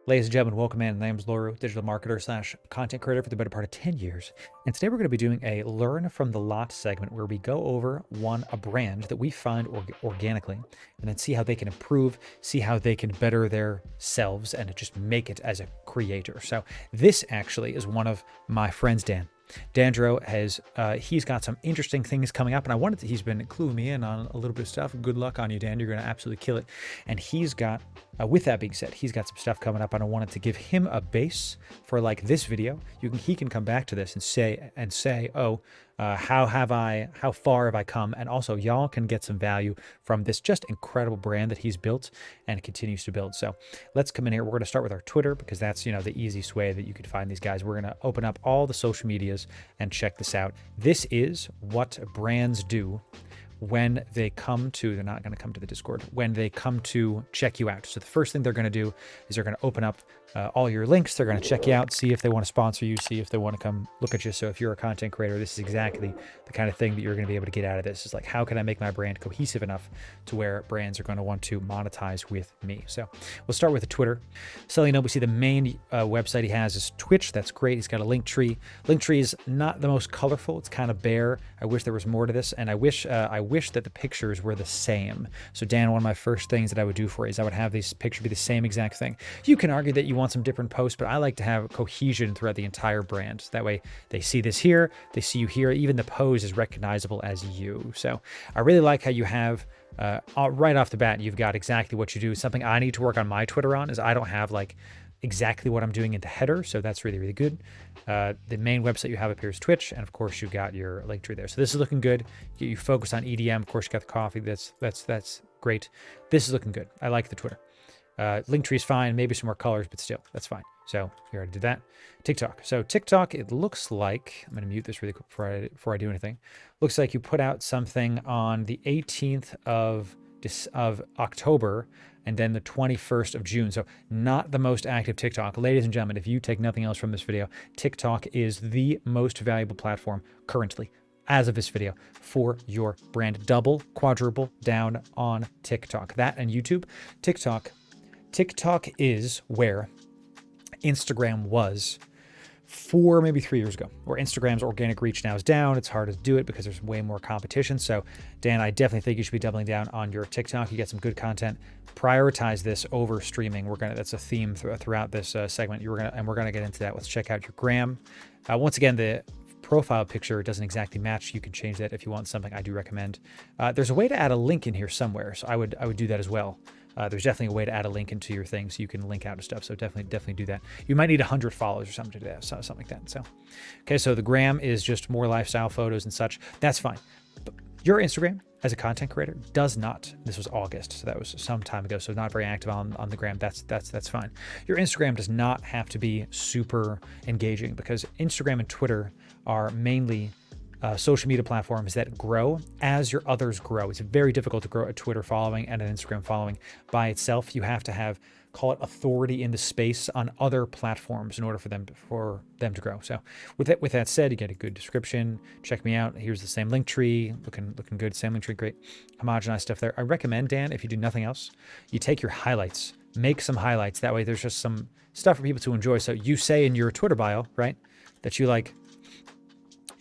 Ladies and gentlemen, welcome in. My name is Lauru, digital marketer slash content creator for the better part of 10 years. And today we're going to be doing a learn from the lot segment where we go over a brand that we find organically and then see how they can improve, see how they can better their selves and just make it as a creator. So this actually is one of my friends, Dan. Dandro he's got some interesting things coming up, and he's been cluing me in on a little bit of stuff. Good luck on you, Dan. You're going to absolutely kill it. And he's got, with that being said, he's got some stuff coming up, and I wanted to give him a base for like this video. He can come back to this and say, oh, how far have I come? And also y'all can get some value from this just incredible brand that he's built and continues to build. So let's come in here. We're going to start with our Twitter because that's, the easiest way that you could find these guys. We're going to open up all the social medias and check this out. This is what brands do when they come to, they're not going to come to the Discord, when they come to check you out. So the first thing they're going to do is they're going to open up all your links. They're going to check you out, see if they want to sponsor you, see if they want to come look at you. So if you're a content creator, this is exactly the kind of thing that you're going to be able to get out of this. Is like, how can I make my brand cohesive enough to where brands are going to want to monetize with me? So we'll start with the Twitter. So, we see the main website he has is Twitch. That's great. He's got a Linktree. Linktree is not the most colorful. It's kind of bare. I wish there was more to this. And I wish that the pictures were the same. So Dan, one of my first things that I would do for you is I would have these pictures be the same exact thing. You can argue that you want some different posts, but I like to have cohesion throughout the entire brand. That way they see this here, they see you here, even the pose is recognizable as you. So I really like how you have right off the bat, you've got exactly what you do. Something I need to work on my Twitter on is I don't have like exactly what I'm doing in the header. So that's really, really good. The main website you have up here is Twitch. And of course you've got your link tree there. So this is looking good. You focus on EDM. Of course you got the coffee. That's great. This is looking good. I like the Twitter. Linktree is fine. Maybe some more colors, but still that's fine. So we already did that. TikTok. So TikTok, it looks like, I'm going to mute this really quick before I do anything. Looks like you put out something on the 18th of October and then the 21st of June. So not the most active TikTok. Ladies and gentlemen, if you take nothing else from this video, TikTok is the most valuable platform currently as of this video for your brand. Double, quadruple down on TikTok. That and YouTube. TikTok is where Instagram was 4, maybe 3 years ago, where Instagram's organic reach now is down. It's hard to do it because there's way more competition. So Dan, I definitely think you should be doubling down on your TikTok. You get some good content. Prioritize this over streaming. That's a theme throughout this segment. We're gonna get into that. Let's check out your gram. Once again, the profile picture doesn't exactly match. You can change that if you want something. I do recommend. There's a way to add a link in here somewhere, so I would do that as well. There's definitely a way to add a link into your thing so you can link out to stuff. So definitely do that. You might need 100 followers or something to do that, something like that. So, okay, so the gram is just more lifestyle photos and such. That's fine. But your Instagram as a content creator does not. This was August, so that was some time ago. So not very active on the gram. That's fine. Your Instagram does not have to be super engaging because Instagram and Twitter are mainly social media platforms that grow as your others grow. It's very difficult to grow a Twitter following and an Instagram following by itself. You have to have, call it, authority in the space on other platforms in order for them to grow. So with that said, you get a good description. Check me out. Here's the same link tree, looking good. Same link tree, great. Homogenized stuff there. I recommend, Dan, if you do nothing else, you take your highlights, make some highlights. That way there's just some stuff for people to enjoy. So you say in your Twitter bio, right, that you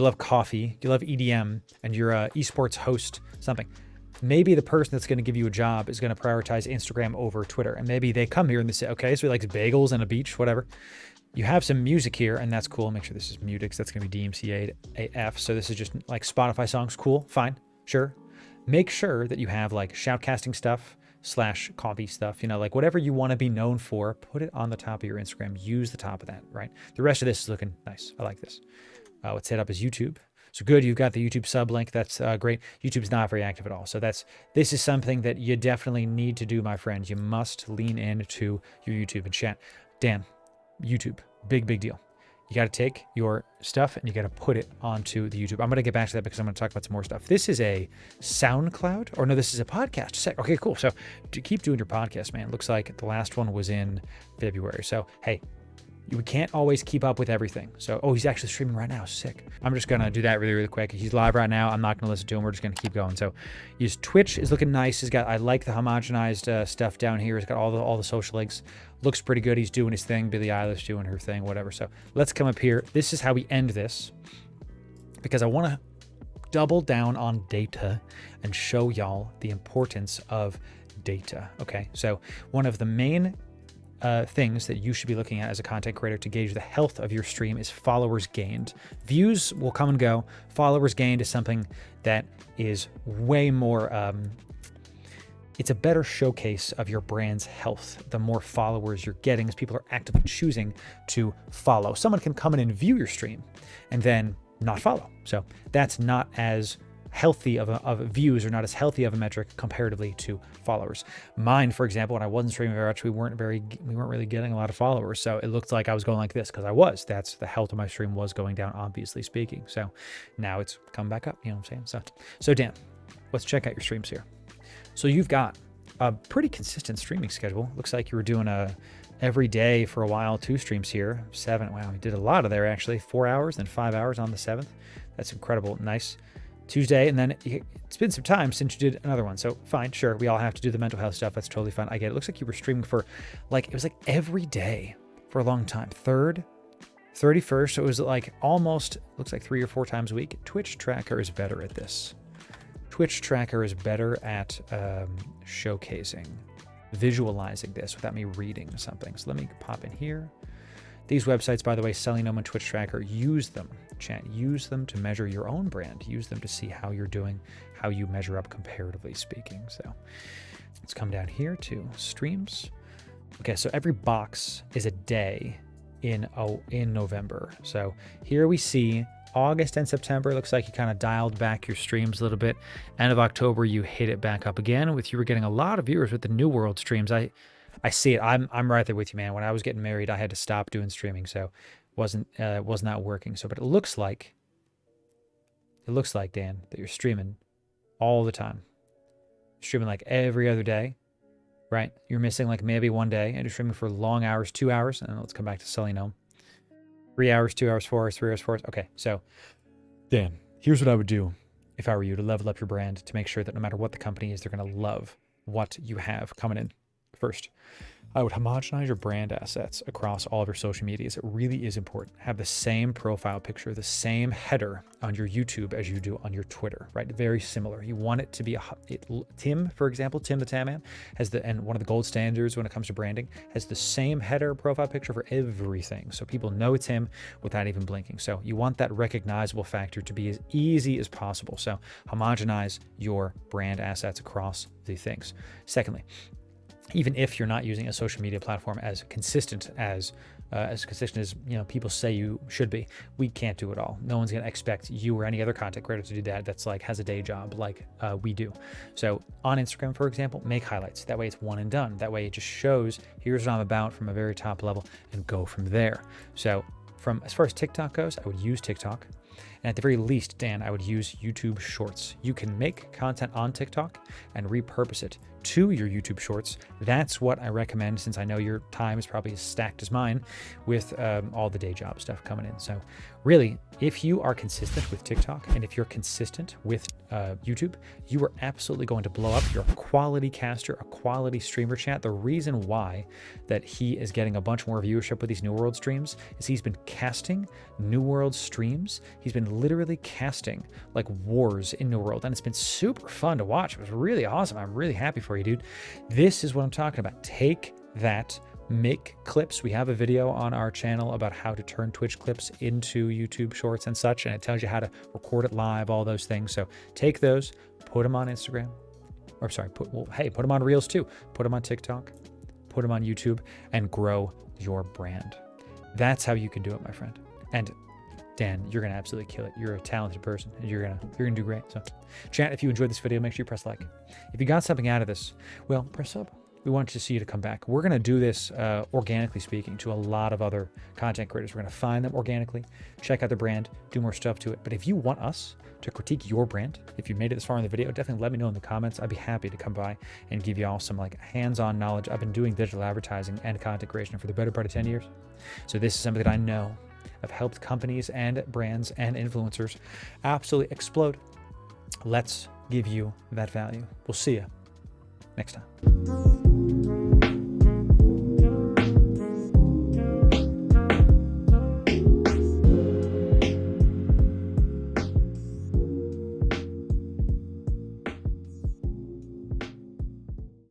love coffee, you love EDM, and you're a esports host, something. Maybe the person that's going to give you a job is going to prioritize Instagram over Twitter. And maybe they come here and they say, okay, so he likes bagels and a beach, whatever. You have some music here, and that's cool. Make sure this is muted because that's going to be DMCA-AF. So this is just like Spotify songs. Cool, fine, sure. Make sure that you have like shoutcasting stuff / coffee stuff, like whatever you want to be known for, put it on the top of your Instagram. Use the top of that, right? The rest of this is looking nice. I like this. Let's set up as YouTube. So good, you've got the YouTube sub link. That's great. YouTube's not very active at all. So this is something that you definitely need to do, my friend. You must lean into your YouTube and chat. Dan, YouTube, big deal. You got to take your stuff and you got to put it onto the YouTube. I'm going to get back to that because I'm going to talk about some more stuff. This is a SoundCloud, or no, this is a podcast. Okay, cool. So keep doing your podcast, man. Looks like the last one was in February. So, hey, You can't always keep up with everything. So, oh, he's actually streaming right now. Sick. I'm just going to do that really, really quick. He's live right now. I'm not going to listen to him. We're just going to keep going. So his Twitch is looking nice. He's got, I like the homogenized stuff down here. He's got all the social links. Looks pretty good. He's doing his thing. Billie Eilish doing her thing, whatever. So let's come up here. This is how we end this, because I want to double down on data and show y'all the importance of data. Okay. So one of the main things that you should be looking at as a content creator to gauge the health of your stream is followers gained. Views will come and go. Followers gained is something that is way more, it's a better showcase of your brand's health. The more followers you're getting, as people are actively choosing to follow. Someone can come in and view your stream and then not follow. So that's not as healthy of views, or not as healthy of a metric comparatively to followers. Mine, for example, when I wasn't streaming very much, we weren't really getting a lot of followers. So it looked like I was going like this because that's the health of my stream was going down, obviously speaking. So now it's come back up, you know what I'm saying? So Dan, let's check out your streams here. So you've got a pretty consistent streaming schedule. Looks like you were doing every day for a while, 2 streams here, 7. Wow, you did a lot of there actually, 4 hours, then 5 hours on the 7th. That's incredible. Nice. Tuesday, and then it's been some time since you did another one. So fine, sure, we all have to do the mental health stuff. That's totally fine. I get it. It looks like you were streaming for it was like every day for a long time. 3rd, 31st, so it was like almost, looks like 3 or 4 times a week. Twitch Tracker is better at this. Twitch Tracker is better at showcasing, visualizing this without me reading something. So let me pop in here. These websites, by the way, SellingNome and Twitch Tracker, use them, chat. Use them to measure your own brand. Use them to see how you're doing, how you measure up comparatively speaking. So let's come down here to streams. Okay, so every box is a day in November. So here we see August and September. Looks like you kind of dialed back your streams a little bit. End of October, you hit it back up again. You were getting a lot of viewers with the New World streams. I see it. I'm right there with you, man. When I was getting married, I had to stop doing streaming, so was not working. So, but it looks like Dan, that you're streaming all the time. Streaming like every other day, right? You're missing like maybe one day, and you're streaming for long hours, 2 hours, and let's come back to SellingNome. 3 hours, 2 hours, 4 hours, 3 hours, 4 hours. Okay, so Dan, here's what I would do if I were you to level up your brand to make sure that no matter what the company is, they're going to love what you have coming in. First, I would homogenize your brand assets across all of your social medias. It really is important. Have the same profile picture, the same header on your YouTube as you do on your Twitter, right? Very similar. You want it to be Tim, for example, Tim the Tan Man and one of the gold standards when it comes to branding, has the same header profile picture for everything. So people know it's him without even blinking. So you want that recognizable factor to be as easy as possible. So homogenize your brand assets across the things. Secondly, even if you're not using a social media platform as consistent as people say you should be, we can't do it all. No one's gonna expect you or any other content creator to do that. That's like has a day job like we do. So on Instagram, for example, make highlights. That way it's one and done. That way it just shows here's what I'm about from a very top level and go from there. So as far as TikTok goes, I would use TikTok. And at the very least, Dan, I would use YouTube Shorts. You can make content on TikTok and repurpose it to your YouTube Shorts. That's what I recommend, since I know your time is probably as stacked as mine with all the day job stuff coming in. So really, if you are consistent with TikTok and if you're consistent with YouTube, you are absolutely going to blow up. You're a quality caster, a quality streamer, chat. The reason why that he is getting a bunch more viewership with these New World streams is he's been casting New World streams. He's been literally casting like wars in New World, and it's been super fun to watch. It was really awesome. I'm really happy for you, dude. This is what I'm talking about. Take that, make clips. We have a video on our channel about how to turn Twitch clips into YouTube Shorts and such, and it tells you how to record it live, all those things. So take those, put them on Instagram, or sorry, put them on Reels too. Put them on TikTok, put them on YouTube, and grow your brand. That's how you can do it, my friend. And Dan, you're gonna absolutely kill it. You're a talented person, and you're gonna do great. So, chat, if you enjoyed this video, make sure you press like. If you got something out of this, well, press sub. we want to see you to come back. We're going to do this organically speaking to a lot of other content creators. We're going to find them organically, check out the brand, do more stuff to it. But if you want us to critique your brand, if you made it this far in the video, definitely let me know in the comments. I'd be happy to come by and give you all some like hands-on knowledge. I've been doing digital advertising and content creation for the better part of 10 years. So this is something that I know. I've helped companies and brands and influencers absolutely explode. Let's give you that value. We'll see you next time.